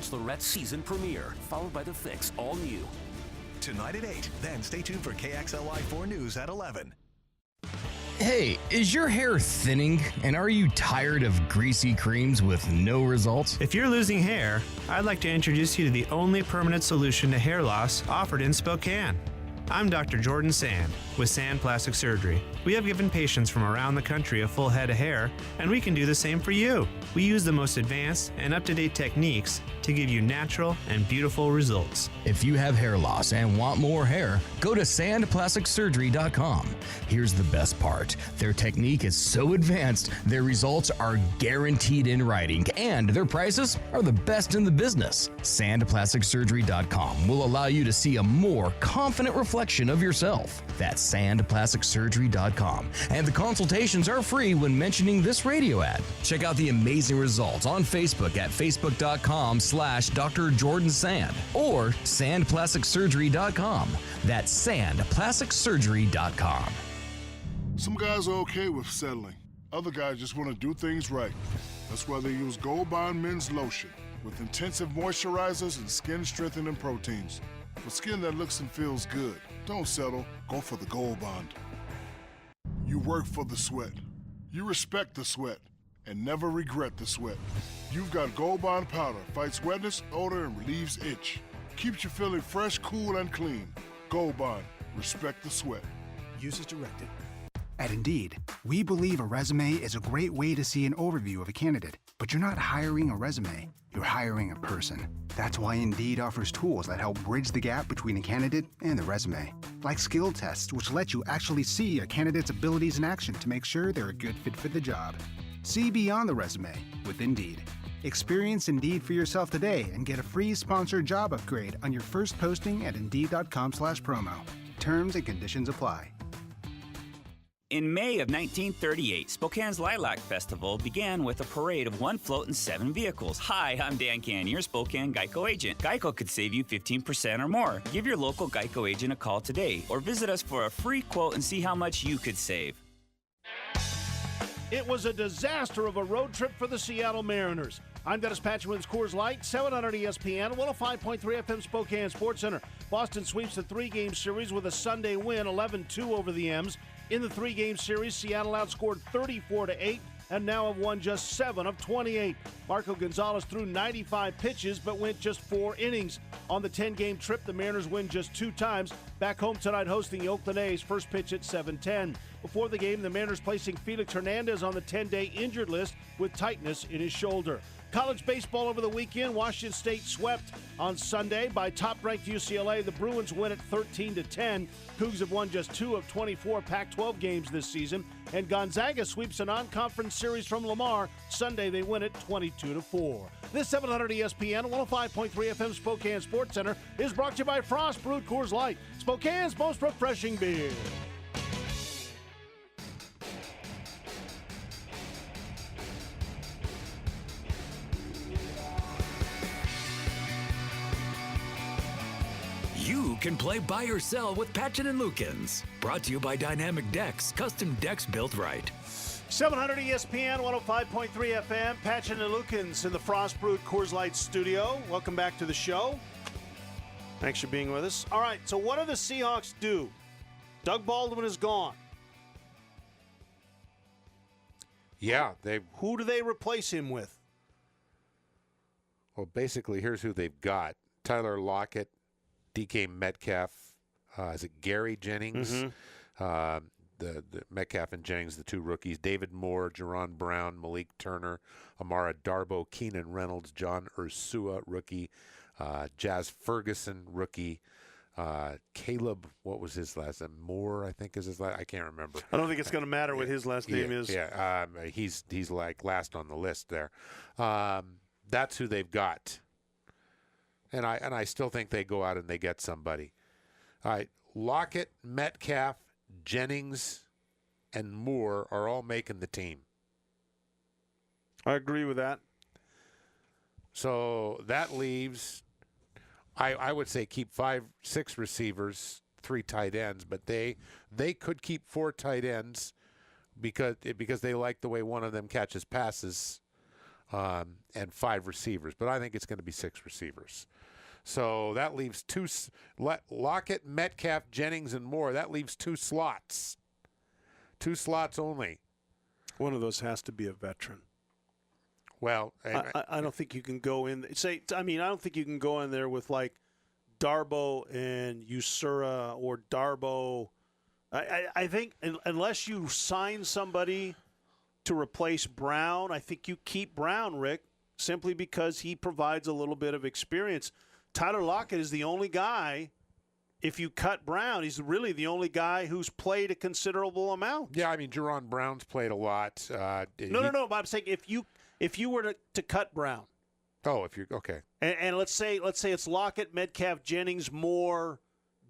Bachelorette season premiere, followed by The Fix, all new. Tonight at 8. Then stay tuned for KXLI 4 News at 11. Hey, is your hair thinning, and are you tired of greasy creams with no results? If you're losing hair, I'd like to introduce you to the only permanent solution to hair loss offered in Spokane. I'm Dr. Jordan Sand with Sand Plastic Surgery. We have given patients from around the country a full head of hair, and we can do the same for you. We use the most advanced and up-to-date techniques to give you natural and beautiful results. If you have hair loss and want more hair, go to sandplasticsurgery.com. Here's the best part. Their technique is so advanced, their results are guaranteed in writing, and their prices are the best in the business. Sandplasticsurgery.com will allow you to see a more confident reflection of yourself. That's sandplasticsurgery.com. And the consultations are free when mentioning this radio ad. Check out the amazing results on Facebook at facebook.com/Dr. Jordan Sand or sandplasticsurgery.com. That's sandplasticsurgery.com. Some guys are okay with settling. Other guys just want to do things right. That's why they use Gold Bond Men's Lotion with intensive moisturizers and skin-strengthening proteins. For skin that looks and feels good, don't settle. Go for the Gold Bond. You work for the sweat. You respect the sweat and never regret the sweat. You've got Gold Bond powder. Fights wetness, odor, and relieves itch. Keeps you feeling fresh, cool, and clean. Gold Bond. Respect the sweat. Use as directed. At Indeed, we believe a resume is a great way to see an overview of a candidate. But you're not hiring a resume. You're hiring a person. That's why Indeed offers tools that help bridge the gap between a candidate and the resume. Like skill tests, which let you actually see a candidate's abilities in action to make sure they're a good fit for the job. See beyond the resume with Indeed. Experience Indeed for yourself today and get a free sponsored job upgrade on your first posting at Indeed.com/promo. Terms and conditions apply. In May of 1938, Spokane's Lilac Festival began with a parade of one float and 7 vehicles. Hi, I'm Dan Cannon, your Spokane Geico agent. Geico could save you 15% or more. Give your local Geico agent a call today or visit us for a free quote and see how much you could save. It was a disaster of a road trip for the Seattle Mariners. I'm Dennis Patchin with Coors Light, 700 ESPN, 105.3 FM Spokane Sports Center. Boston sweeps the 3-game series with a Sunday win, 11-2 over the M's. In the 3-game series, Seattle outscored 34-8 and now have won just 7 of 28. Marco Gonzalez threw 95 pitches but went just 4 innings. On the 10-game trip, the Mariners win just 2 times. Back home tonight hosting the Oakland A's, first pitch at 7:10. Before the game, the Mariners placing Felix Hernandez on the 10-day injured list with tightness in his shoulder. College baseball over the weekend. Washington State swept on Sunday by top-ranked UCLA. The Bruins win at 13-10. Cougs have won just 2 of 24 Pac-12 games this season. And Gonzaga sweeps a non-conference series from Lamar. Sunday they win it 22-4. This 700 ESPN 105.3 FM Spokane Sports Center is brought to you by Frost Brewed Coors Light, Spokane's most refreshing beer. You can play buy or sell with Patchin and Lukens. Brought to you by Dynamic Decks, custom decks built right. 700 ESPN 105.3 FM. Patchin and Lukens in the Frost Brewed Coors Light studio. Welcome back to the show. Thanks for being with us. All right, so what do the Seahawks do? Doug Baldwin is gone. Yeah, Who do they replace him with? Well, basically, here's who they've got: Tyler Lockett, DK Metcalf, is it Gary Jennings? Mm-hmm. The Metcalf and Jennings, the 2 rookies. David Moore, Jerron Brown, Malik Turner, Amara Darbo, Keenan Reynolds, John Ursua, rookie, Jazz Ferguson, rookie, Caleb, what was his last name? Moore, I think is his last. I can't remember. I don't think it's going to matter what his last name is. Yeah, he's like last on the list there. That's who they've got. And I still think they go out and they get somebody. All right, Lockett, Metcalf, Jennings, and Moore are all making the team. I agree with that. So that leaves, I would say keep 5-6 receivers, 3 tight ends, but they could keep 4 tight ends because they like the way one of them catches passes. and 5 receivers. But I think it's going to be 6 receivers. So that leaves 2. Lockett, Metcalf, Jennings, and Moore. That leaves 2 slots. 2 slots only. One of those has to be a veteran. Well, I don't think you can go in. I don't think you can go in there with like Darbo and Usura or Darbo. I think unless you sign somebody to replace Brown, I think you keep Brown, Rick, simply because he provides a little bit of experience. Tyler Lockett is the only guy. If you cut Brown, he's really the only guy who's played a considerable amount. Yeah, I mean, Jerron Brown's played a lot. No. But I'm saying if you were to cut Brown. Oh, if you're okay. And let's say it's Lockett, Metcalf, Jennings, Moore,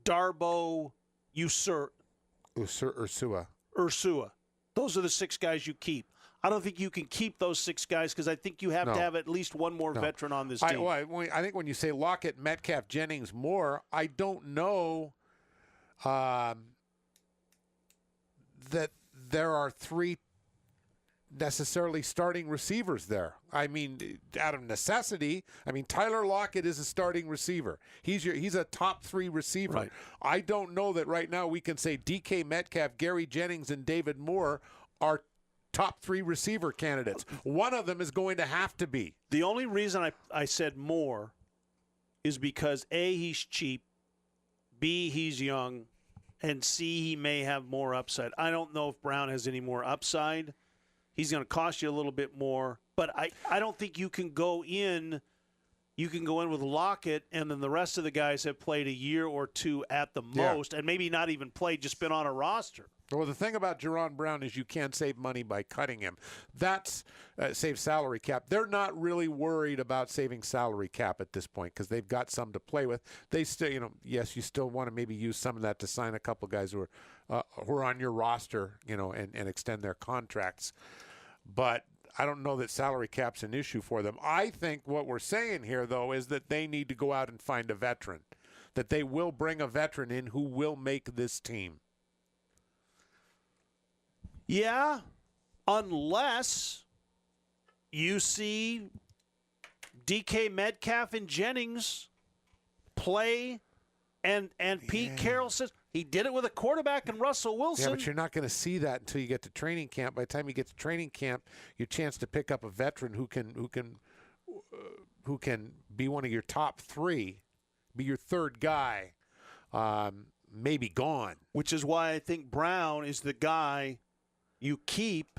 Darbo, Ursua. Those are the 6 guys you keep. I don't think you can keep those 6 guys because I think you have to have at least one more veteran on this team. I think when you say Lockett, Metcalf, Jennings, Moore, I don't know that there are 3 necessarily starting receivers there. I mean, out of necessity, Tyler Lockett is a starting receiver. He's a top 3 receiver. Right. I don't know that right now we can say DK Metcalf, Gary Jennings, and David Moore are top 3 receiver candidates. One of them is going to have to be. The only reason I said Moore is because A, he's cheap, B, he's young, and C, he may have more upside. I don't know if Brown has any more upside. He's going to cost you a little bit more, but I don't think you can go in. You can go in with Lockett, and then the rest of the guys have played a year or 2 at the most, and maybe not even played, just been on a roster. Well, the thing about Jerron Brown is you can save money by cutting him. That's save salary cap. They're not really worried about saving salary cap at this point because they've got some to play with. They still, yes, you still want to maybe use some of that to sign a couple guys who are on your roster, and extend their contracts. But I don't know that salary cap's an issue for them. I think what we're saying here, though, is that they need to go out and find a veteran, that they will bring a veteran in who will make this team. Yeah, unless you see DK Metcalf and Jennings play, and Pete Carroll says he did it with a quarterback and Russell Wilson. Yeah, but you're not going to see that until you get to training camp. By the time you get to training camp, your chance to pick up a veteran who can be one of your top 3, be your 3rd guy, may be gone. Which is why I think Brown is the guy you keep,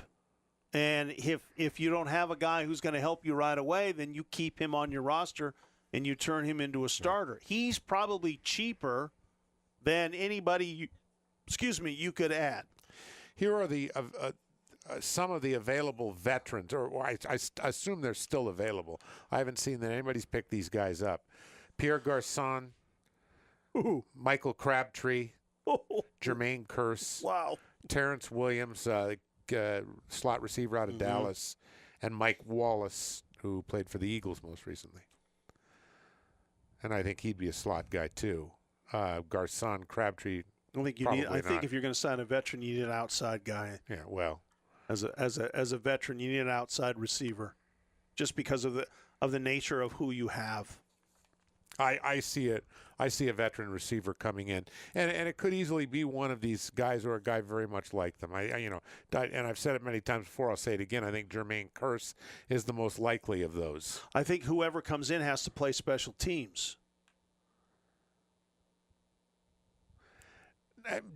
and if you don't have a guy who's going to help you right away, then you keep him on your roster and you turn him into a starter. He's probably cheaper than anybody you could add. Here are the some of the available veterans, or I assume they're still available. I haven't seen that anybody's picked these guys up. Pierre Garçon, Michael Crabtree, Jermaine Kearse. Wow. Terrence Williams, slot receiver out of Dallas, and Mike Wallace, who played for the Eagles most recently. And I think he'd be a slot guy too. Garçon, Crabtree. I think if you're going to sign a veteran, you need an outside guy. Yeah, well, as a veteran, you need an outside receiver, just because of the nature of who you have. I see it. I see a veteran receiver coming in, and it could easily be one of these guys or a guy very much like them. And I've said it many times before. I'll say it again. I think Jermaine Kearse is the most likely of those. I think whoever comes in has to play special teams.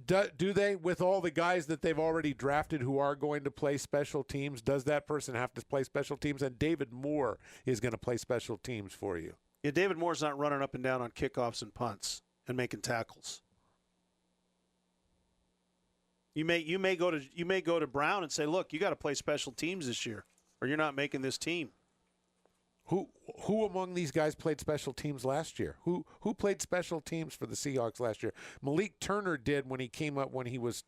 Do they, with all the guys that they've already drafted who are going to play special teams, does that person have to play special teams? And David Moore is going to play special teams for you. Yeah, David Moore's not running up and down on kickoffs and punts and making tackles. You may go to Brown and say, look, you got to play special teams this year, or you're not making this team. Who among these guys played special teams last year? Who played special teams for the Seahawks last year? Malik Turner did when he came up when he was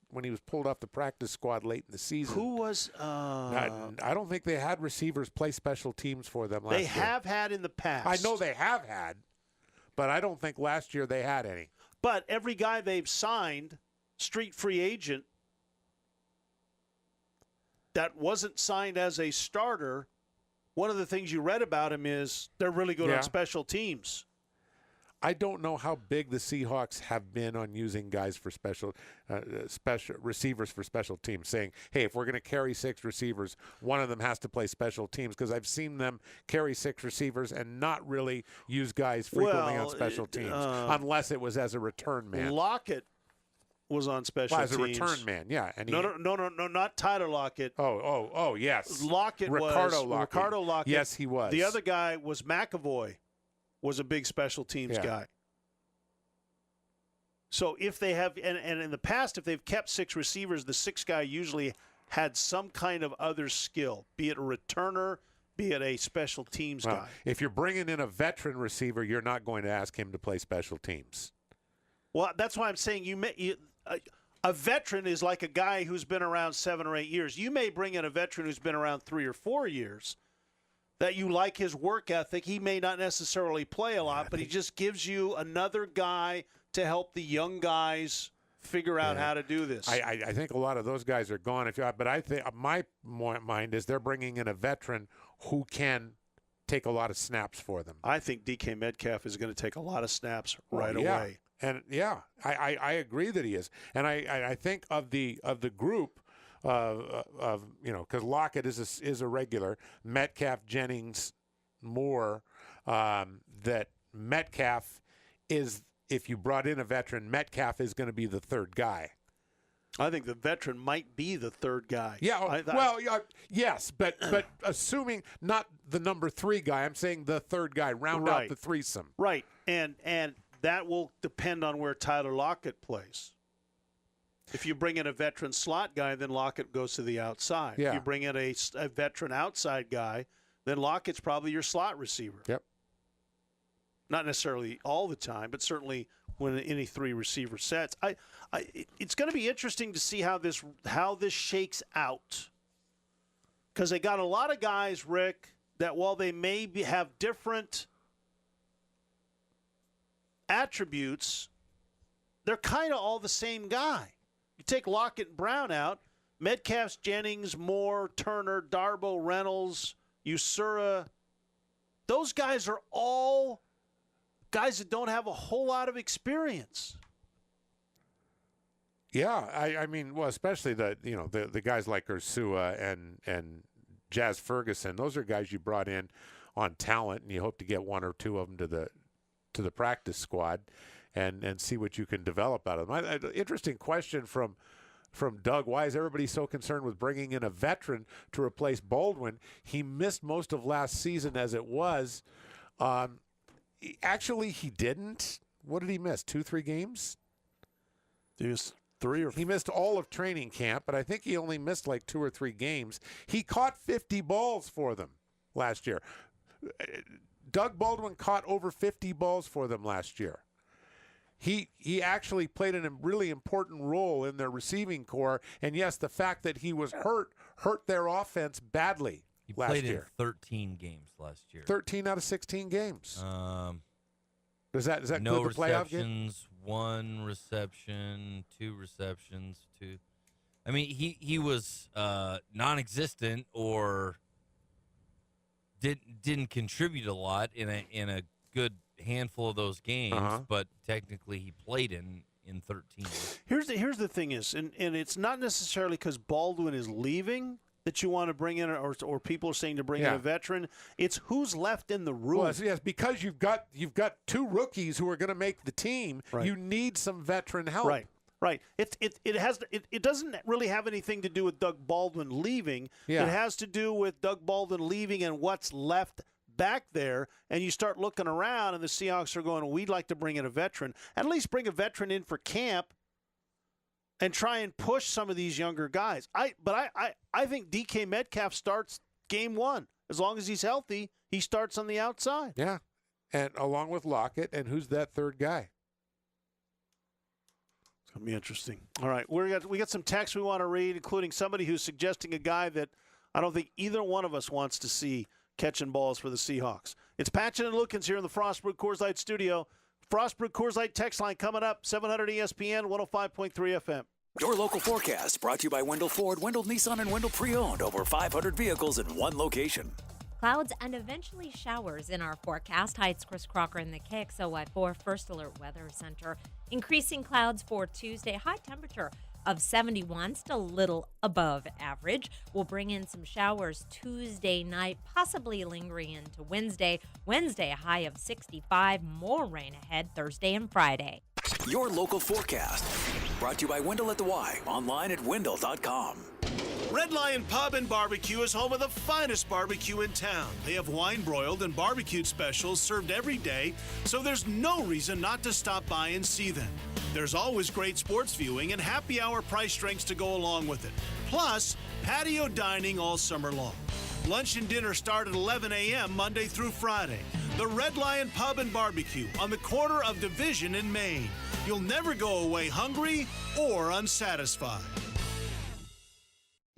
pulled off the practice squad late in the season. Who was? I don't think they had receivers play special teams for them last year. They have had in the past. I know they have had, but I don't think last year they had any. But every guy they've signed, street free agent, that wasn't signed as a starter, one of the things you read about him is they're really good on special teams. I don't know how big the Seahawks have been on using guys for special receivers for special teams, saying, hey, if we're going to carry 6 receivers, one of them has to play special teams, because I've seen them carry 6 receivers and not really use guys frequently on special teams, unless it was as a return man. Lockett was on special teams. As a return man, yeah. And no, not Tyler Lockett. Oh, yes. Ricardo Lockett. Yes, he was. The other guy was McAvoy. Was a big special teams guy. So if they have, and in the past, if they've kept 6 receivers, the 6th guy usually had some kind of other skill, be it a returner, be it a special teams guy. If you're bringing in a veteran receiver, you're not going to ask him to play special teams. Well, that's why I'm saying a veteran is like a guy who's been around 7 or 8 years. You may bring in a veteran who's been around 3 or 4 years, that you like his work ethic. He may not necessarily play a lot, but he just gives you another guy to help the young guys figure out how to do this. I think a lot of those guys are gone. But I think my mind is they're bringing in a veteran who can take a lot of snaps for them. I think DK Metcalf is going to take a lot of snaps away. And I agree that he is. And I think of the group. Because Lockett is a regular. Metcalf, Jennings, Moore. That Metcalf is, if you brought in a veteran, Metcalf is going to be the 3rd guy. I think the veteran might be the 3rd guy. Yeah. Yes, but assuming not the number 3 guy, I'm saying the 3rd guy. Round out the threesome. Right, and that will depend on where Tyler Lockett plays. If you bring in a veteran slot guy, then Lockett goes to the outside. Yeah. If you bring in a veteran outside guy, then Lockett's probably your slot receiver. Yep. Not necessarily all the time, but certainly when any 3 receiver sets. It's going to be interesting to see how this shakes out, because they got a lot of guys, Rick, that while they may have different attributes, they're kind of all the same guy. You take Lockett and Brown out, Metcalf, Jennings, Moore, Turner, Darbo, Reynolds, Usura. Those guys are all guys that don't have a whole lot of experience. Yeah, I mean, well, especially the guys like Ursua and Jazz Ferguson. Those are guys you brought in on talent, and you hope to get 1 or 2 of them to the practice squad. And see what you can develop out of them. Interesting question from Doug. Why is everybody so concerned with bringing in a veteran to replace Baldwin? He missed most of last season as it was. Actually, he didn't. What did he miss? 2-3 games? He missed 3 or 4. He missed all of training camp, but I think he only missed like 2 or 3 games. He caught 50 balls for them last year. Doug Baldwin caught over 50 balls for them last year. He actually played a really important role in their receiving core, and yes, the fact that he was hurt their offense badly last year. He played in 13 games last year. 13 out of 16 games. Does that no include the playoff game? receptions, 1 reception, 2 receptions, 2. I mean, he was non-existent or didn't contribute a lot in a good handful of those games, but technically he played in 13. Here's the thing is, and it's not necessarily because Baldwin is leaving that you want to bring in, or people are saying to bring in a veteran. It's who's left in the room. Well, yes, because you've got 2 rookies who are going to make the team. Right. You need some veteran help. Right. It doesn't really have anything to do with Doug Baldwin leaving. Yeah. It has to do with Doug Baldwin leaving and what's left back there, and you start looking around, and the Seahawks are going, we'd like to bring in a veteran. At least bring a veteran in for camp and try and push some of these younger guys. I think DK Metcalf starts game 1. As long as he's healthy, he starts on the outside. Yeah, and along with Lockett, and who's that 3rd guy? It's going to be interesting. All right, we got some texts we want to read, including somebody who's suggesting a guy that I don't think either one of us wants to see catching balls for the Seahawks. It's Patchin and Lukens here in the Frostbrook Coors Light studio. Frostbrook Coors Light text line coming up, 700 ESPN, 105.3 FM. Your local forecast brought to you by Wendell Ford, Wendell Nissan, and Wendell Pre-Owned. Over 500 vehicles in one location. Clouds and eventually showers in our forecast. Hi, it's Chris Crocker in the KXLY4 First Alert Weather Center. Increasing clouds for Tuesday. High temperature of 71, still a little above average. We'll bring in some showers Tuesday night, possibly lingering into Wednesday. Wednesday, a high of 65. More rain ahead Thursday and Friday. Your local forecast. Brought to you by Wendell at the Y. Online at wendell.com. Red Lion Pub and Barbecue is home of the finest barbecue in town. They have wine broiled and barbecued specials served every day, so there's no reason not to stop by and see them. There's always great sports viewing and happy hour price drinks to go along with it. Plus, patio dining all summer long. Lunch and dinner start at 11 a.m. Monday through Friday. The Red Lion Pub and Barbecue on the corner of Division in Maine. You'll never go away hungry or unsatisfied.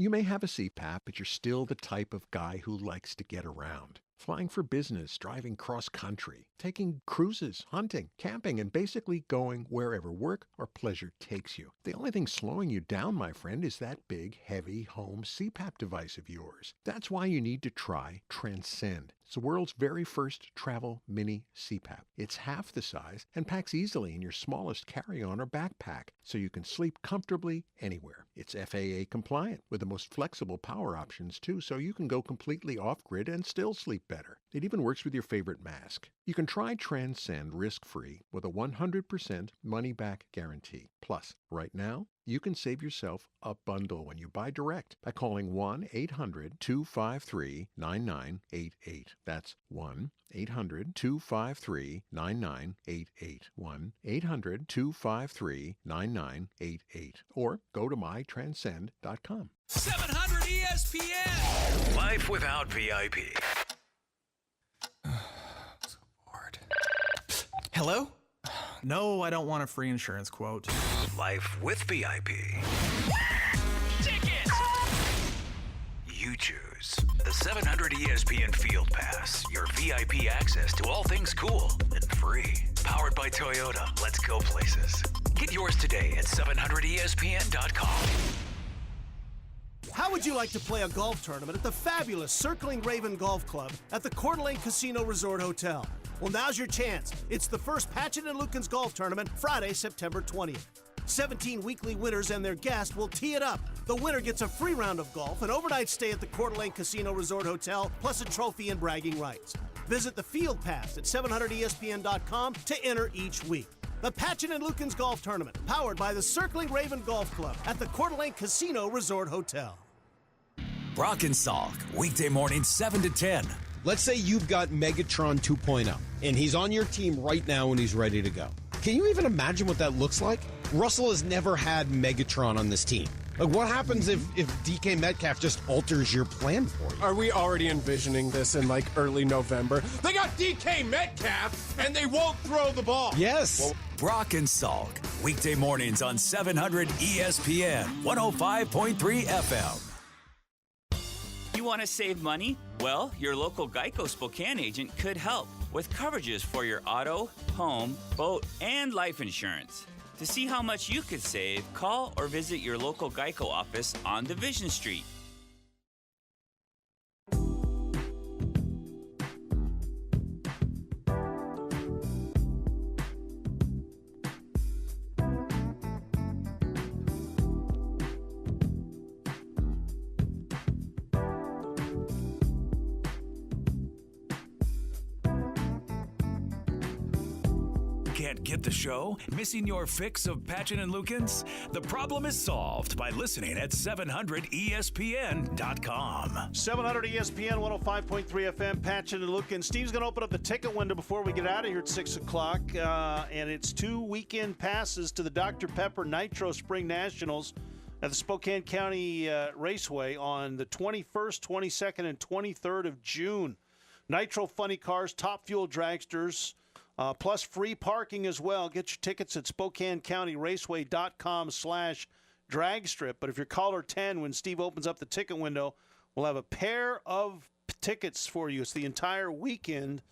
You may have a CPAP, but you're still the type of guy who likes to get around. Flying for business, driving cross-country, taking cruises, hunting, camping, and basically going wherever work or pleasure takes you. The only thing slowing you down, my friend, is that big, heavy home CPAP device of yours. That's why you need to try Transcend. It's the world's very first travel mini CPAP. It's half the size and packs easily in your smallest carry-on or backpack, so you can sleep comfortably anywhere. It's FAA compliant with the most flexible power options too, so you can go completely off-grid and still sleep better. It even works with your favorite mask. You can try Transcend risk-free with a 100% money-back guarantee. Plus, right now, you can save yourself a bundle when you buy direct by calling 1-800-253-9988. That's 1-800-253-9988. 1-800-253-9988. Or go to mytranscend.com. 700 ESPN. Life without VIP. Hello? No, I don't want a free insurance quote. Life with VIP. Tickets! You choose the 700 ESPN Field Pass, your VIP access to all things cool and free. Powered by Toyota. Let's go places. Get yours today at 700ESPN.com. How would you like to play a golf tournament at the fabulous Circling Raven Golf Club at the Coeur d'Alene Casino Resort Hotel? Well, now's your chance. It's the first Patchin and Lukens Golf Tournament, Friday, September 20th. 17 weekly winners and their guest will tee it up. The winner gets a free round of golf, an overnight stay at the Coeur d'Alene Casino Resort Hotel, plus a trophy and bragging rights. Visit the Field Pass at 700ESPN.com to enter each week. The Patchin and Lukens Golf Tournament, powered by the Circling Raven Golf Club at the Coeur d'Alene Casino Resort Hotel. Brock and Salk, weekday morning 7 to 10. Let's say you've got Megatron 2.0, and he's on your team right now and he's ready to go. Can you even imagine what that looks like? Russell has never had Megatron on this team. Like, what happens if DK Metcalf just alters your plan for you? Are we already envisioning this in, like, early November? They got DK Metcalf, and they won't throw the ball. Yes. Brock and Salk, weekday mornings on 700 ESPN, 105.3 FM. You want to save money? Well, your local Geico Spokane agent could help with coverages for your auto, home, boat, and life insurance. To see how much you could save, call or visit your local Geico office on Division Street. Can't get the show? Missing your fix of Patchin and Lukens? The problem is solved by listening at 700ESPN.com. 700 ESPN 105.3 FM, Patchin and Lukens. Steve's going to open up the ticket window before we get out of here at 6 o'clock. And it's 2 weekend passes to the Dr. Pepper Nitro Spring Nationals at the Spokane County Raceway on the 21st, 22nd, and 23rd of June. Nitro funny cars, top fuel dragsters, plus free parking as well. Get your tickets at SpokaneCountyRaceway.com/dragstrip. But if you're caller 10 when Steve opens up the ticket window, we'll have a pair of tickets for you. It's the entire weekend,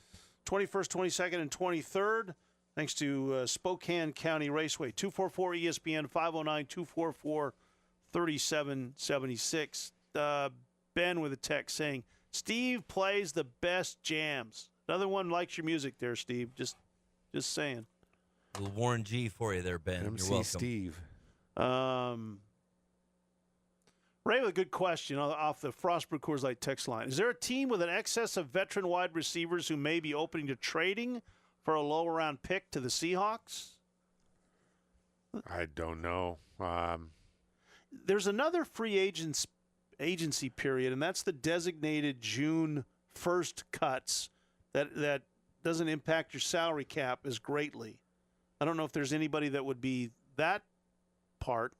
21st, 22nd, and 23rd, thanks to Spokane County Raceway. 244-ESPN, 509-244-3776. Ben with a text saying, Steve plays the best jams. Another one likes your music there, Steve. Just saying. A little Warren G for you there, Ben. MC You're welcome. Steve. Ray with a good question off the Frostbrew Coors Light text line. Is there a team with an excess of veteran wide receivers who may be opening to trading for a lower round pick to the Seahawks? I don't know. There's another free agency period, and that's the designated June 1st cuts that doesn't impact your salary cap as greatly. I don't know if there's anybody that would be that part.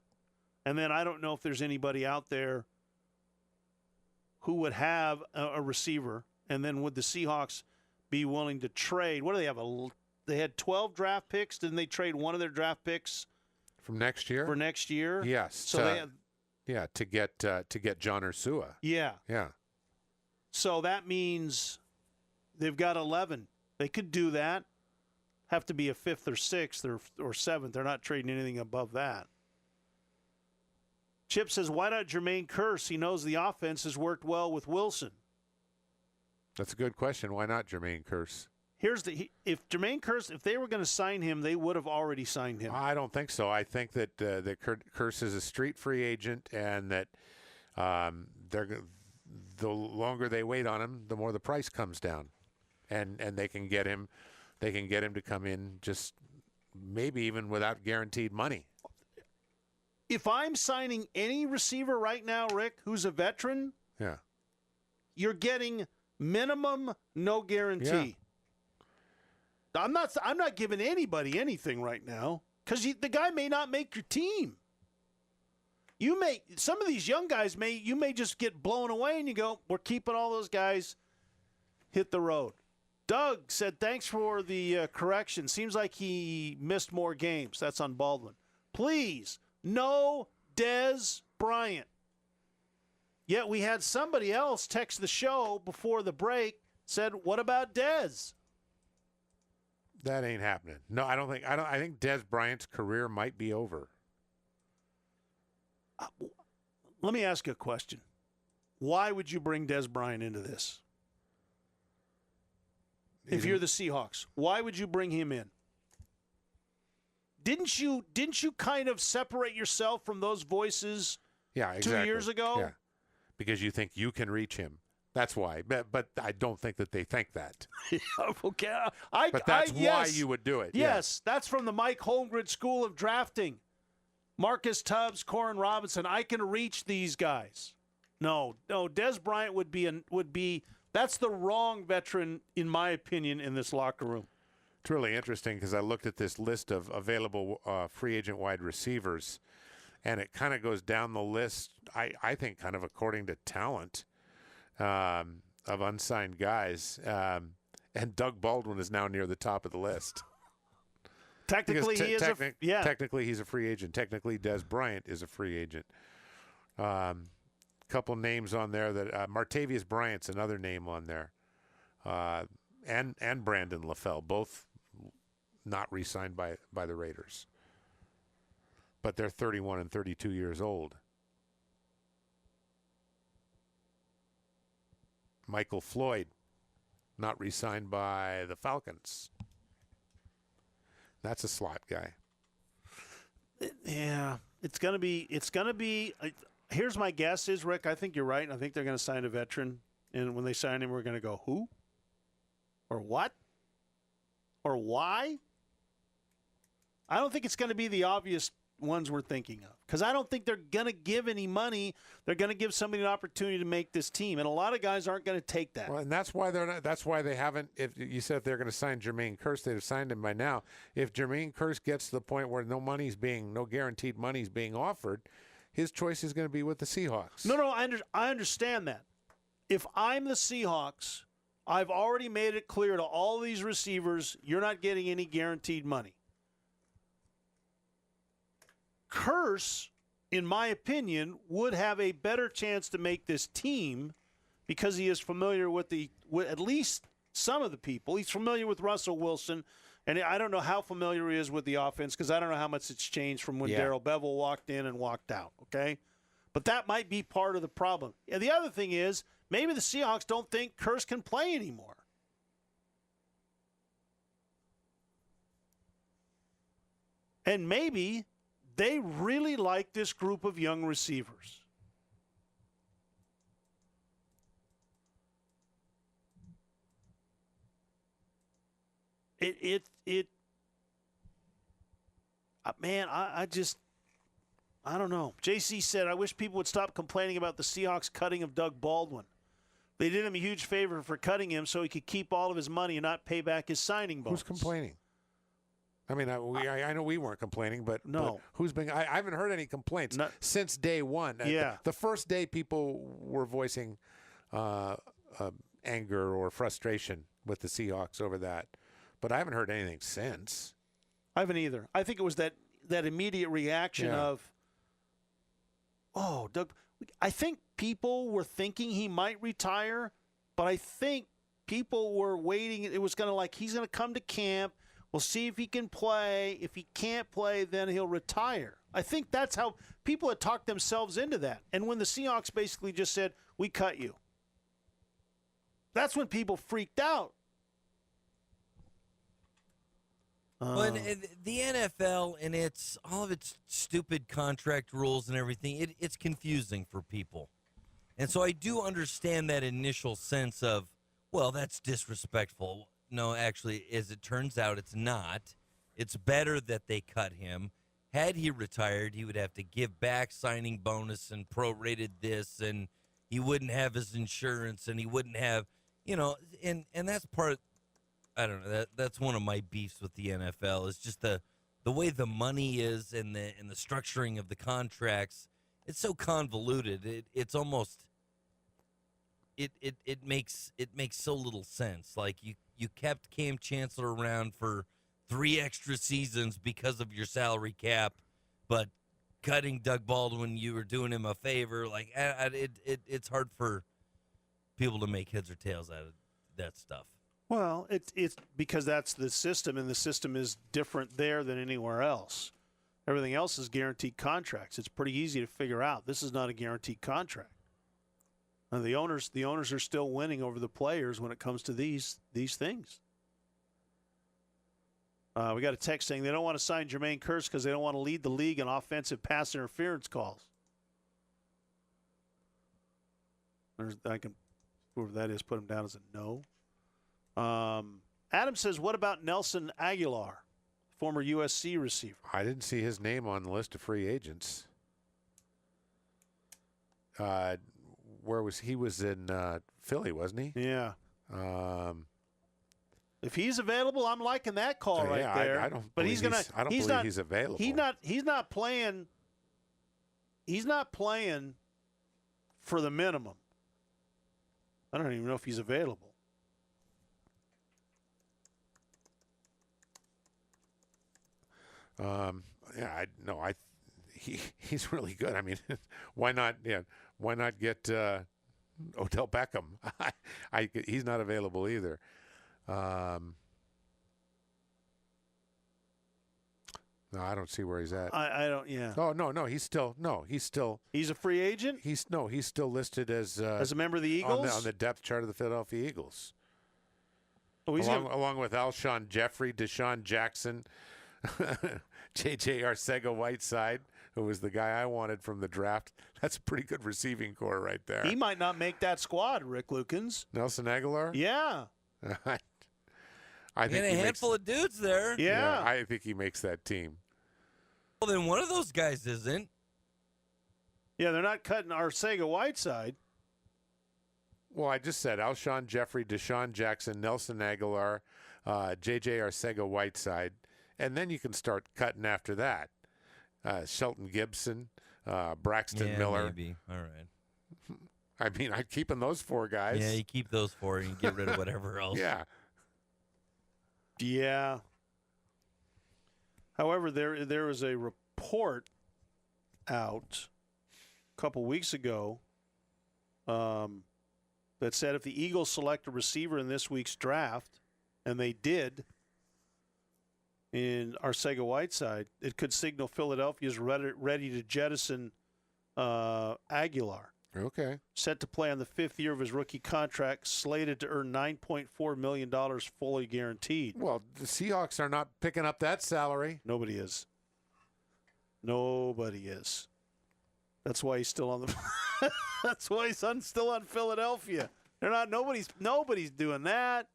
And then I don't know if there's anybody out there who would have a receiver. And then would the Seahawks be willing to trade? What do they have? They had 12 draft picks. Didn't they trade one of their draft picks from next year? For next year? Yes. So they had, to get John Ursua. Yeah. Yeah. So that means they've got 11. They could do that. Have to be a 5th or 6th or 7th. They're not trading anything above that. Chip says, why not Jermaine Kearse? He knows the offense has worked well with Wilson. That's a good question. Why not Jermaine Kearse? If Jermaine Kearse, if they were going to sign him, they would have already signed him. I don't think so. I think that Kearse is a street free agent, and that the longer they wait on him, the more the price comes down, and they can get him. They can get him to come in just maybe even without guaranteed money. If I'm signing any receiver right now, Rick, who's a veteran, yeah, you're getting minimum, no guarantee. Yeah. I'm not giving anybody anything right now because the guy may not make your team. Some of these young guys you may just get blown away and you go, we're keeping all those guys. Hit the road. Doug said, thanks for the correction. Seems like he missed more games. That's on Baldwin. Please. No Dez Bryant. Yet we had somebody else text the show before the break, said, what about Dez? That ain't happening. No, I don't think. I think Dez Bryant's career might be over. Let me ask you a question. Why would you bring Dez Bryant into this? If you're the Seahawks, why would you bring him in? Didn't you kind of separate yourself from those voices 2 years ago? Yeah, because you think you can reach him. That's why. But I don't think that they think that. Okay. But that's why you would do it. Yes, that's from the Mike Holmgren School of Drafting. Marcus Tubbs, Corin Robinson. I can reach these guys. No. Dez Bryant would be. That's the wrong veteran, in my opinion, in this locker room. It's really interesting because I looked at this list of available free agent wide receivers, and it kind of goes down the list, I think, kind of according to talent of unsigned guys. And Doug Baldwin is now near the top of the list. Technically, Technically, he's a free agent. Technically, Dez Bryant is a free agent. Couple names on there that Martavius Bryant's another name on there, and Brandon LaFell, both not re-signed by the Raiders, but they're 31 and 32 years old. Michael Floyd, not re-signed by the Falcons. That's a slot guy. Yeah, it's gonna be. Here's my guess is, Rick, I think you're right. I think they're going to sign a veteran. And when they sign him, we're going to go, who? Or what? Or why? I don't think it's going to be the obvious ones we're thinking of. Because I don't think they're going to give any money. They're going to give somebody an opportunity to make this team. And a lot of guys aren't going to take that. Well, and that's why they're not. That's why they haven't. If you said if they're going to sign Jermaine Kearse, they'd have signed him by now. If Jermaine Kearse gets to the point where no guaranteed money's being offered, his choice is going to be with the Seahawks. No, I understand that. If I'm the Seahawks, I've already made it clear to all these receivers, you're not getting any guaranteed money. Kearse, in my opinion, would have a better chance to make this team because he is familiar with at least some of the people. He's familiar with Russell Wilson, and I don't know how familiar he is with the offense because I don't know how much it's changed from when Darrell Bevell walked in and walked out, okay? But that might be part of the problem. And the other thing is maybe the Seahawks don't think Kearse can play anymore. And maybe they really like this group of young receivers. Man, I don't know. JC said, I wish people would stop complaining about the Seahawks cutting of Doug Baldwin. They did him a huge favor for cutting him so he could keep all of his money and not pay back his signing bonus. Who's complaining? I mean, I know we weren't complaining, but no. But who's been? I haven't heard any complaints since day one. Yeah. The first day people were voicing anger or frustration with the Seahawks over that, but I haven't heard anything since. I haven't either. I think it was that immediate reaction of, oh, Doug. I think people were thinking he might retire, but I think people were waiting. It was going to he's going to come to camp. We'll see if he can play. If he can't play, then he'll retire. I think that's how people had talked themselves into that. And when the Seahawks basically just said, we cut you, that's when people freaked out. Well, the NFL and all of its stupid contract rules and everything, it's confusing for people. And so I do understand that initial sense of, well, that's disrespectful. No, actually, as it turns out, it's not. It's better that they cut him. Had he retired, he would have to give back signing bonus and prorated this, and he wouldn't have his insurance, and he wouldn't have, and that's part. I don't know. That's one of my beefs with the NFL is just the way the money is and the structuring of the contracts. It's so convoluted. It's almost it makes so little sense. Like you kept Cam Chancellor around for 3 extra seasons because of your salary cap, but cutting Doug Baldwin, you were doing him a favor. Like it's hard for people to make heads or tails out of that stuff. Well, it's because that's the system, and the system is different there than anywhere else. Everything else is guaranteed contracts. It's pretty easy to figure out. This is not a guaranteed contract. And the owners are still winning over the players when it comes to these things. We got a text saying they don't want to sign Jermaine Kearse because they don't want to lead the league in offensive pass interference calls. I can, whoever that is, put him down as a no. Adam says, what about Nelson Aguilar, former USC receiver? I didn't see his name on the list of free agents. Where was he? Was in Philly, wasn't he? Yeah. If he's available, I'm liking that call right there. I don't. But believe he's available. He's not playing. He's not playing for the minimum. I don't even know if he's available. He's really good. I mean, why not? Yeah, why not get Odell Beckham? He's not available either. No, I don't see where he's at. I don't. Yeah. Oh no, he's still. He's a free agent. He's still listed as a member of the Eagles on the depth chart of the Philadelphia Eagles. Oh, along with Alshon Jeffrey, Deshaun Jackson, J.J. Arcega-Whiteside, who was the guy I wanted from the draft. That's a pretty good receiving core right there. He might not make that squad, Rick Lukens. Nelson Aguilar? Yeah. I think a handful of dudes there. Yeah. I think he makes that team. Well, then one of those guys isn't. Yeah, they're not cutting Arcega-Whiteside. Well, I just said Alshon Jeffrey, Deshaun Jackson, Nelson Aguilar, J.J. Arcega-Whiteside, and then you can start cutting after that. Shelton Gibson, Braxton Miller. Maybe. All right. I mean, I'm keeping those 4 guys. Yeah, you keep those 4 and you get rid of whatever else. Yeah. Yeah. However, there was a report out a couple weeks ago that said if the Eagles select a receiver in this week's draft, and they did in Arcega-Whiteside, it could signal Philadelphia's ready to jettison Aguilar. Okay. Set to play on the 5th year of his rookie contract, slated to earn $9.4 million fully guaranteed. Well, the Seahawks are not picking up that salary. Nobody is. Nobody is. That's why he's still on the. That's why he's still on Philadelphia. They're not. Nobody's doing that.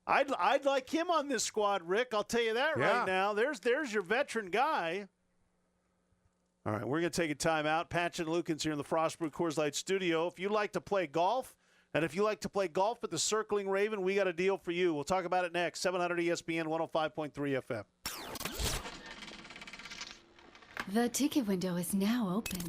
I'd like him on this squad, Rick. I'll tell you that right now. There's your veteran guy. All right, we're going to take a timeout. Patchin and Lukens here in the Frostbrew Coors Light studio. If you like to play golf, and if you like to play golf with the Circling Raven, we got a deal for you. We'll talk about it next. 700 ESPN 105.3 FM. The ticket window is now open.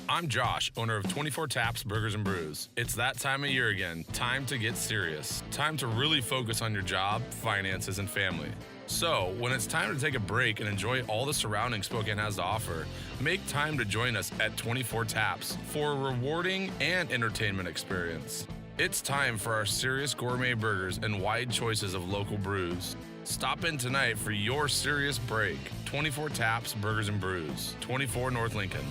I'm Josh, owner of 24 Taps Burgers and Brews. It's that time of year again. Time to get serious. Time to really focus on your job, finances, and family. So, when it's time to take a break and enjoy all the surrounding Spokane has to offer, make time to join us at 24 Taps for a rewarding and entertainment experience. It's time for our serious gourmet burgers and wide choices of local brews. Stop in tonight for your serious break. 24 Taps Burgers and Brews, 24 North Lincoln.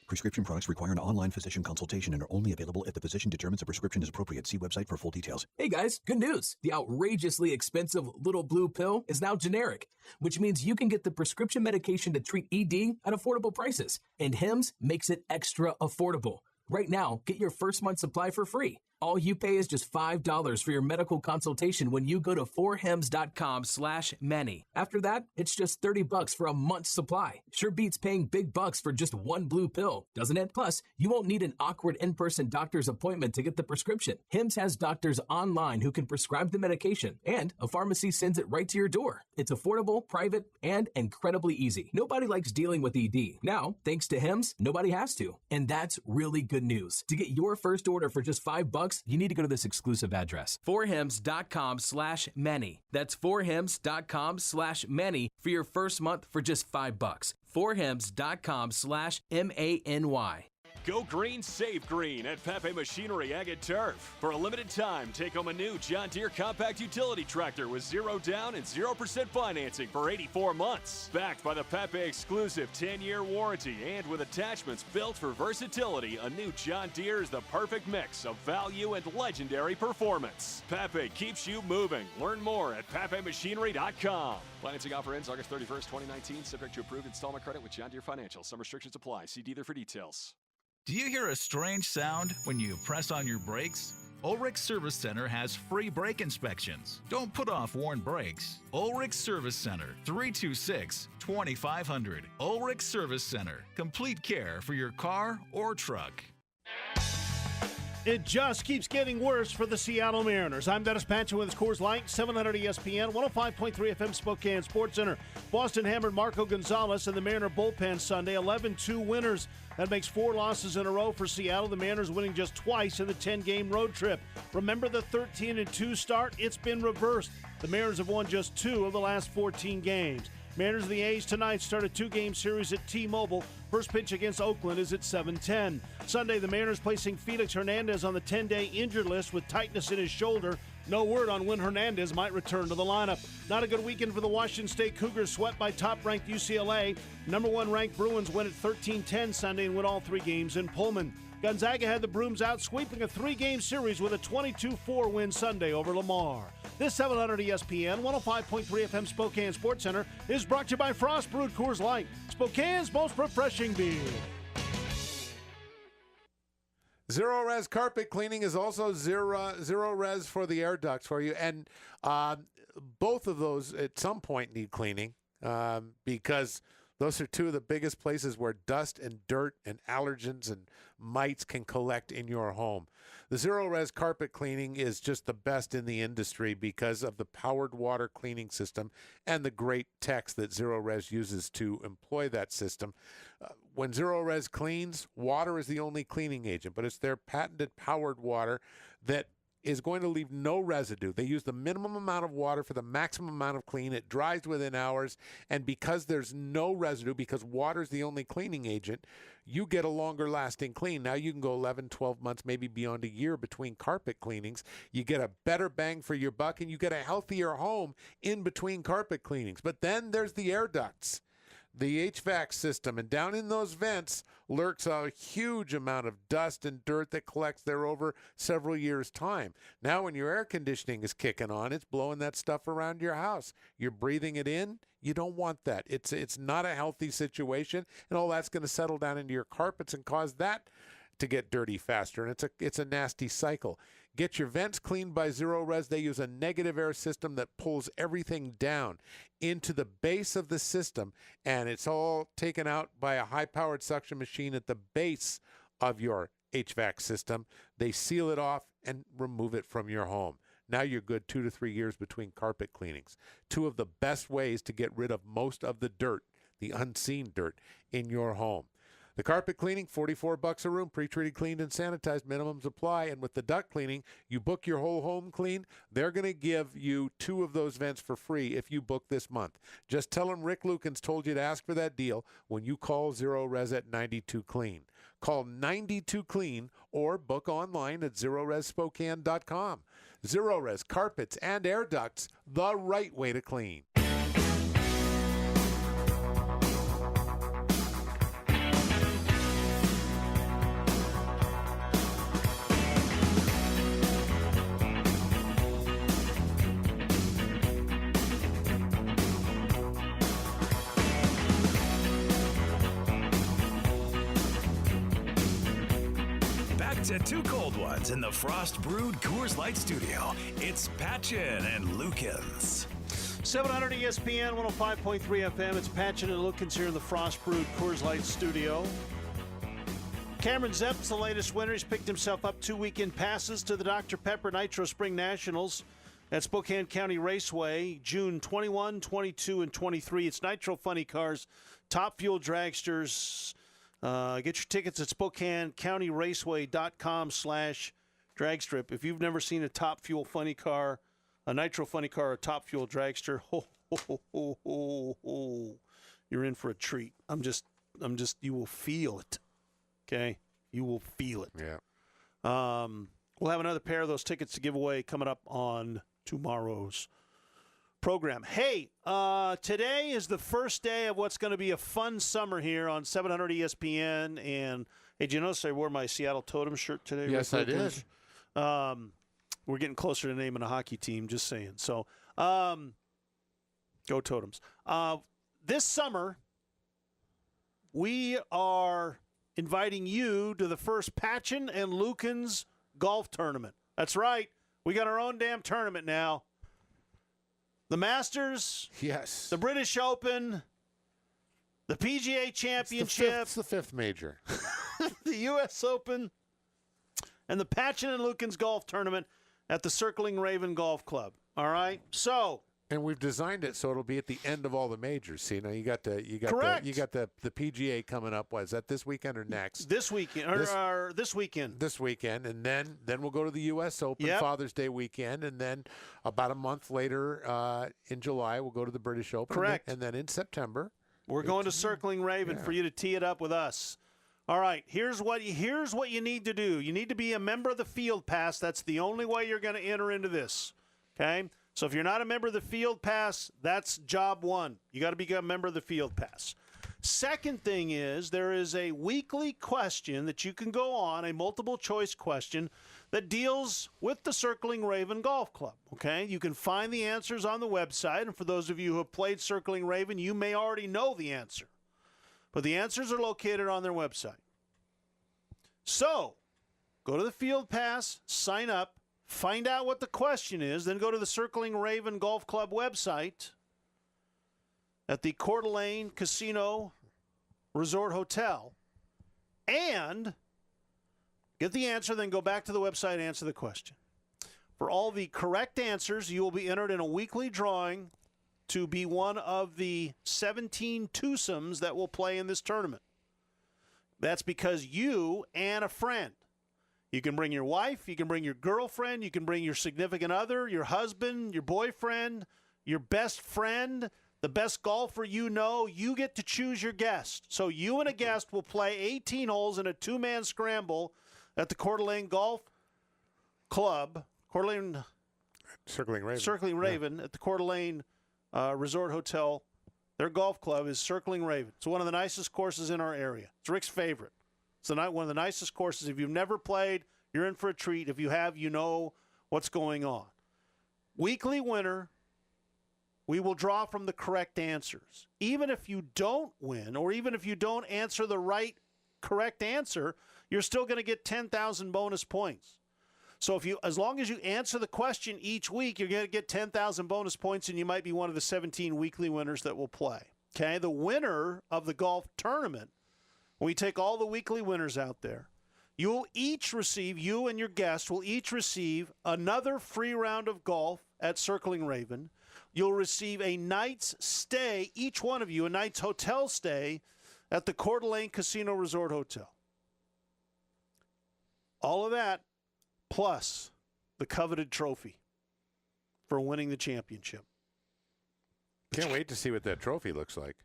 Prescription products require an online physician consultation and are only available if the physician determines a prescription is appropriate. See website for full details. Hey guys, good news. The outrageously expensive Little Blue Pill is now generic, which means you can get the prescription medication to treat ED at affordable prices. And Hims makes it extra affordable. Right now, get your first month supply for free. All you pay is just $5 for your medical consultation when you go to 4hims.com/many. After that, it's just $30 for a month's supply. Sure beats paying big bucks for just one blue pill, doesn't it? Plus, you won't need an awkward in-person doctor's appointment to get the prescription. Hims has doctors online who can prescribe the medication, and a pharmacy sends it right to your door. It's affordable, private, and incredibly easy. Nobody likes dealing with ED. Now, thanks to Hims, nobody has to. And that's really good news. To get your first order for just $5, you need to go to this exclusive address, 4hims.com/many. That's 4hims.com/many for your first month for just $5. 4hims.com/many. Go green, save green at Pepe Machinery Ag and Turf. For a limited time, take home a new John Deere compact utility tractor with 0 down and 0% financing for 84 months. Backed by the Pepe exclusive 10-year warranty and with attachments built for versatility, a new John Deere is the perfect mix of value and legendary performance. Pepe keeps you moving. Learn more at PepeMachinery.com. Financing offer ends August 31st, 2019, subject to approved installment credit with John Deere Financial. Some restrictions apply. See dealer for details. Do you hear a strange sound when you press on your brakes? Ulrich Service Center has free brake inspections. Don't put off worn brakes. Ulrich Service Center, 326-2500. Ulrich Service Center, complete care for your car or truck. It just keeps getting worse for the Seattle Mariners. I'm Dennis Patchin with his Coors Light, 700 ESPN, 105.3 FM Spokane Sports Center. Boston hammered Marco Gonzalez and the Mariner bullpen Sunday, 11-2 winners. That makes 4 losses in a row for Seattle. The Mariners winning just twice in the 10-game road trip. Remember the 13-2 start? It's been reversed. The Mariners have won just 2 of the last 14 games. Mariners and the A's tonight start a 2-game series at T-Mobile. First pitch against Oakland is at 7:10. Sunday, the Mariners placing Felix Hernandez on the 10-day injured list with tightness in his shoulder. No word on when Hernandez might return to the lineup. Not a good weekend for the Washington State Cougars, swept by top-ranked UCLA. Number 1 ranked Bruins win at 13-10 Sunday and win all 3 games in Pullman. Gonzaga had the Brooms out, sweeping a 3-game series with a 22-4 win Sunday over Lamar. This 700 ESPN 105.3 FM Spokane Sports Center is brought to you by Frost Brewed Coors Light, Spokane's most refreshing beer. Zero res carpet cleaning is also zero res for the air ducts for you, and both of those at some point need cleaning because those are 2 of the biggest places where dust and dirt and allergens and mites can collect in your home. The Zero Res carpet cleaning is just the best in the industry because of the powered water cleaning system and the great techs that Zero Res uses to employ that system. When Zero Res cleans, water is the only cleaning agent, but it's their patented powered water that is going to leave no residue. They use the minimum amount of water for the maximum amount of clean. It dries within hours, and because there's no residue, because water is the only cleaning agent, you get a longer lasting clean. Now you can go 11, 12 months, maybe beyond a year between carpet cleanings. You get a better bang for your buck, and you get a healthier home in between carpet cleanings. But then there's the air ducts. the HVAC system. And down in those vents lurks a huge amount of dust and dirt that collects there over several years' time. Now, when your air conditioning is kicking on, it's blowing that stuff around your house. You're breathing it in. You don't want that. It's not a healthy situation, and all that's going to settle down into your carpets and cause that to get dirty faster, and it's a nasty cycle. Get your vents cleaned by Zero Res. They use a negative air system that pulls everything down into the base of the system, and it's all taken out by a high-powered suction machine at the base of your HVAC system. They seal it off and remove it from your home. Now you're good 2 to 3 years between carpet cleanings. Two of the best ways to get rid of most of the dirt, the unseen dirt, in your home. The carpet cleaning, $44 a room, pre-treated, cleaned, and sanitized. Minimums apply. And with the duct cleaning, you book your whole home clean. They're going to give you 2 of those vents for free if you book this month. Just tell them Rick Lukens told you to ask for that deal when you call Zero Res at 92 Clean. Call 92 Clean or book online at ZeroResSpokane.com. Zero Res carpets and air ducts, the right way to clean. To 2 cold ones in the Frost Brewed Coors Light Studio. It's Patchin and Lukens. 700 ESPN 105.3 FM. It's Patchin and Lukens here in the Frost Brewed Coors Light Studio. Cameron Zepp's the latest winner. He's picked himself up 2 weekend passes to the Dr. Pepper Nitro Spring Nationals at Spokane County Raceway, June 21, 22, and 23. It's Nitro Funny Cars, Top Fuel Dragsters. Get your tickets at SpokaneCountyRaceway.com/dragstrip. If you've never seen a Top Fuel Funny Car, a Nitro Funny Car, or Top Fuel Dragster, you're in for a treat. You will feel it. Okay? You will feel it. Yeah. We'll have another pair of those tickets to give away coming up on tomorrow's program. Hey, today is the first day of what's going to be a fun summer here on 700 ESPN. And hey, did you notice I wore my Seattle Totem shirt today? Yes, I did. We're getting closer to naming a hockey team, just saying. So, go Totems. This summer, we are inviting you to the first Patchin and Lukens golf tournament. That's right. We got our own damn tournament now. The Masters, yes. The British Open, the PGA Championship. It's the fifth major. The U.S. Open, and the Patchin and Lukens Golf Tournament at the Circling Raven Golf Club. All right? So. And we've designed it so it'll be at the end of all the majors. See, now you got the PGA coming up. What is that, this weekend or next? This weekend or this weekend. This weekend, and then we'll go to the U.S. Open Father's Day weekend, and then about a month later in July we'll go to the British Open. Correct. And then in September we're going to Circling Raven for you to tee it up with us. All right, here's what you need to do. You need to be a member of the Field Pass. That's the only way you're going to enter into this. Okay. So if you're not a member of the Field Pass, that's job one. You got to become a member of the Field Pass. Second thing is there is a weekly question that you can go on, a multiple choice question that deals with the Circling Raven Golf Club. Okay? You can find the answers on the website, and for those of you who have played Circling Raven, you may already know the answer. But the answers are located on their website. So, go to the Field Pass, sign up, find out what the question is, then go to the Circling Raven Golf Club website at the Coeur d'Alene Casino Resort Hotel and get the answer, then go back to the website and answer the question. For all the correct answers, you will be entered in a weekly drawing to be one of the 17 twosomes that will play in this tournament. That's because you and a friend. You can bring your wife, you can bring your girlfriend, you can bring your significant other, your husband, your boyfriend, your best friend, the best golfer you know. You get to choose your guest. So you and a guest will play 18 holes in a two-man scramble at the Coeur d'Alene Golf Club, Circling Raven. Circling Raven at the Coeur d'Alene Resort Hotel Their golf club is Circling Raven. It's one of the nicest courses in our area. It's Rick's favorite. It's one of the nicest courses. If you've never played, you're in for a treat. If you have, you know what's going on. Weekly winner, we will draw from the correct answers. Even if you don't win, or even if you don't answer the right correct answer, you're still going to get 10,000 bonus points. So as long as you answer the question each week, you're going to get 10,000 bonus points, and you might be one of the 17 weekly winners that will play. Okay, the winner of the golf tournament, when we take all the weekly winners out there, you and your guest will each receive another free round of golf at Circling Raven. You'll receive a night's stay, each one of you, a night's hotel stay at the Coeur d'Alene Casino Resort Hotel. All of that, plus the coveted trophy for winning the championship. Can't wait to see what that trophy looks like.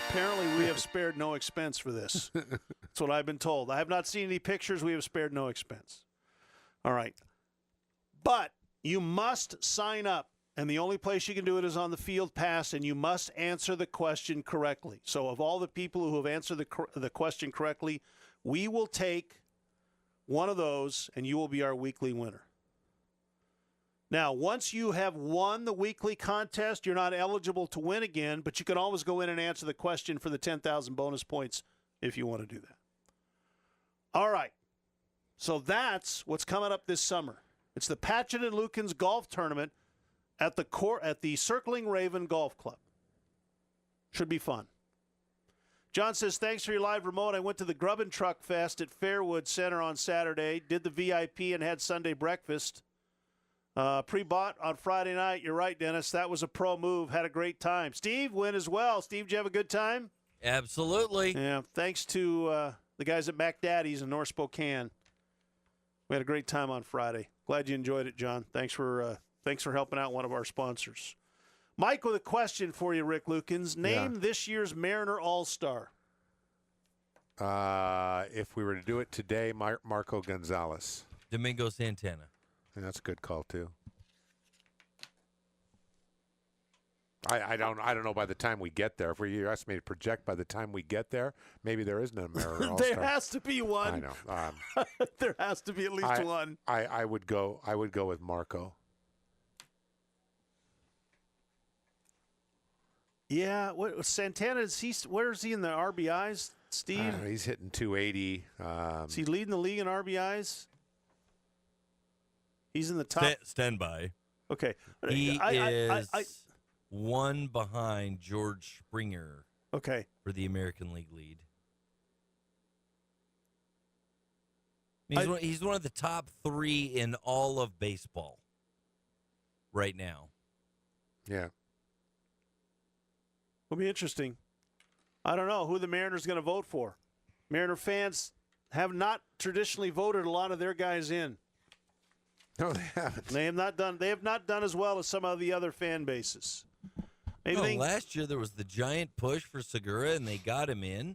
Apparently, we have spared no expense for this. That's what I've been told. I have not seen any pictures. We have spared no expense. All right. But you must sign up, and the only place you can do it is on the Field Pass, and you must answer the question correctly. So of all the people who have answered the question correctly, we will take one of those, and you will be our weekly winner. Now, once you have won the weekly contest, you're not eligible to win again, but you can always go in and answer the question for the 10,000 bonus points if you want to do that. All right. So that's what's coming up this summer. It's the Patchin and Lukens Golf Tournament at the Circling Raven Golf Club. Should be fun. John says, thanks for your live remote. I went to the Grub and Truck Fest at Fairwood Center on Saturday, did the VIP, and had Sunday breakfast. Pre-bought on Friday night. You're right, Dennis. That was a pro move. Had a great time. Steve went as well. Steve, did you have a good time? Absolutely. Yeah. Thanks to the guys at Mac Daddy's in North Spokane. We had a great time on Friday. Glad you enjoyed it, John. Thanks for helping out one of our sponsors. Mike with a question for you, Rick Lukens. Name this year's Mariner All-Star. If we were to do it today, Marco Gonzalez. Domingo Santana. And that's a good call too. I don't know by the time we get there. If you ask me to project by the time we get there, maybe there isn't a Mariner All-Star. There has to be one. I know. There has to be at least one. I would go with Marco. Yeah, Santana where is he in the RBIs, Steve? He's hitting 280. Is he leading the league in RBIs? He's in the top. Stand by. Okay. He is one behind George Springer. Okay. For the American League lead. He's one of the top 3 in all of baseball right now. Yeah. Will be interesting. I don't know who the Mariners going to vote for. Mariner fans have not traditionally voted a lot of their guys in. No, they haven't. They have not done as well as some of the other fan bases. Last year there was the giant push for Segura, and they got him in.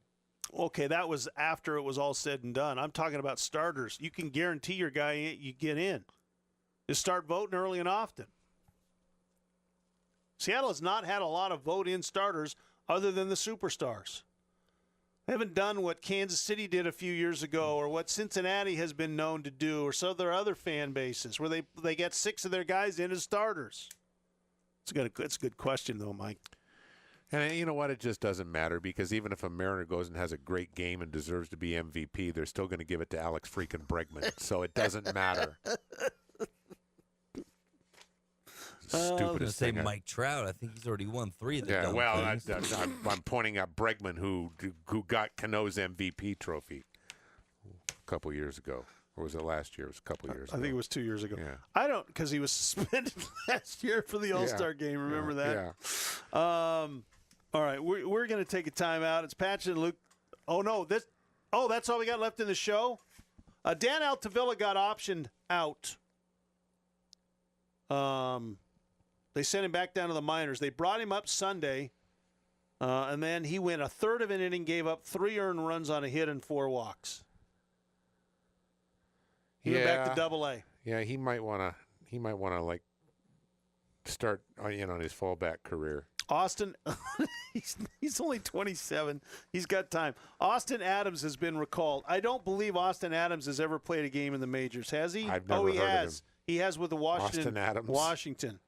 Okay, that was after it was all said and done. I'm talking about starters. You can guarantee your guy you get in. Just start voting early and often. Seattle has not had a lot of vote-in starters other than the superstars. They haven't done what Kansas City did a few years ago or what Cincinnati has been known to do or some of their other fan bases where they get 6 of their guys in as starters. It's a good question, though, Mike. And you know what? It just doesn't matter because even if a Mariner goes and has a great game and deserves to be MVP, they're still going to give it to Alex freaking Bregman. So it doesn't matter. Stupidest thing. thing. Mike Trout. I think he's already won 3 of the Yeah, well, I'm I'm pointing at Bregman, who got Cano's MVP trophy a couple years ago. Or was it last year? It was a couple years ago. I think it was 2 years ago. Yeah. I don't, because he was suspended last year for the All-Star game. Remember that? Yeah. All right, we're going to take a timeout. It's Patchin and Luke. Oh, no. That's all we got left in the show? Dan Altavilla got optioned out. They sent him back down to the minors. They brought him up Sunday, and then he went a third of an inning, gave up 3 earned runs on a hit and 4 walks. He went back to Double-A. Yeah, he might want to like start on his fallback career. Austin, he's only 27. He's got time. Austin Adams has been recalled. I don't believe Austin Adams has ever played a game in the majors. Has he? I've never heard has. of him. He has with the Austin Adams. Washington.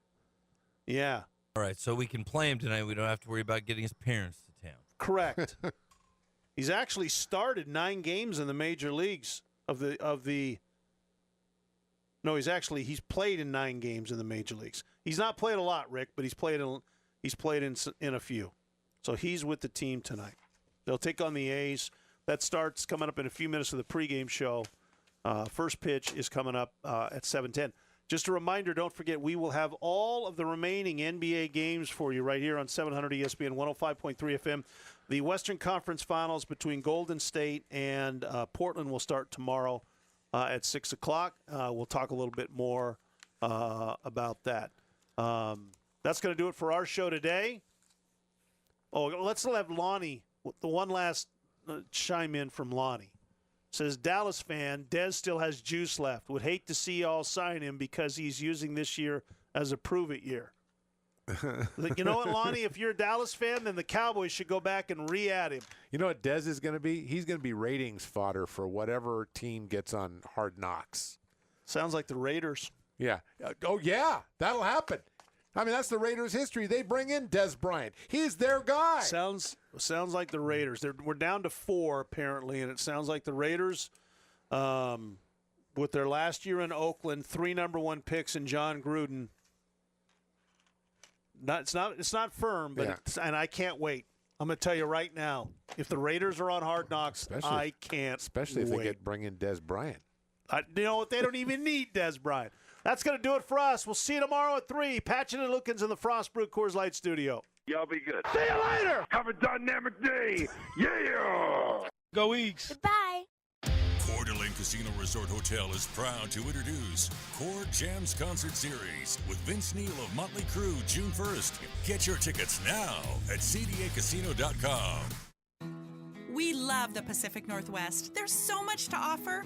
Yeah. All right, so we can play him tonight. We don't have to worry about getting his parents to town. Correct. He's actually started 9 games in the major leagues No, he's played in 9 games in the major leagues. He's not played a lot, Rick, but he's played in a few. So he's with the team tonight. They'll take on the A's. That starts coming up in a few minutes of the pregame show. First pitch is coming up at 7:10. Just a reminder, don't forget, we will have all of the remaining NBA games for you right here on 700 ESPN 105.3 FM. The Western Conference Finals between Golden State and Portland will start tomorrow at 6 o'clock. We'll talk a little bit more about that. That's going to do it for our show today. Oh, let's have Lonnie, the one last chime in from Lonnie. Says, Dallas fan, Dez still has juice left. Would hate to see y'all sign him because he's using this year as a prove-it year. You know what, Lonnie? If you're a Dallas fan, then the Cowboys should go back and re-add him. You know what Dez is going to be? He's going to be ratings fodder for whatever team gets on Hard Knocks. Sounds like the Raiders. Yeah. Oh, yeah. That'll happen. I mean, that's the Raiders' history. They bring in Dez Bryant. He's their guy. Sounds like the Raiders. We're down to 4, apparently, and it sounds like the Raiders, with their last year in Oakland, 3 number 1 picks and John Gruden. It's not firm, but and I can't wait. I'm going to tell you right now, if the Raiders are on Hard Knocks, I can't Especially if wait. they bring in Dez Bryant. You know what? They don't even need Dez Bryant. That's going to do it for us. We'll see you tomorrow at 3. Patchin and Lukens in the Frost Brew Coors Light studio. Y'all be good. See you later. Have a dynamic day. Yeah. Go Eagles. Goodbye. Coeur d'Alene Casino Resort Hotel is proud to introduce Core Jams Concert Series with Vince Neil of Motley Crue June 1st. Get your tickets now at cdacasino.com. We love the Pacific Northwest. There's so much to offer.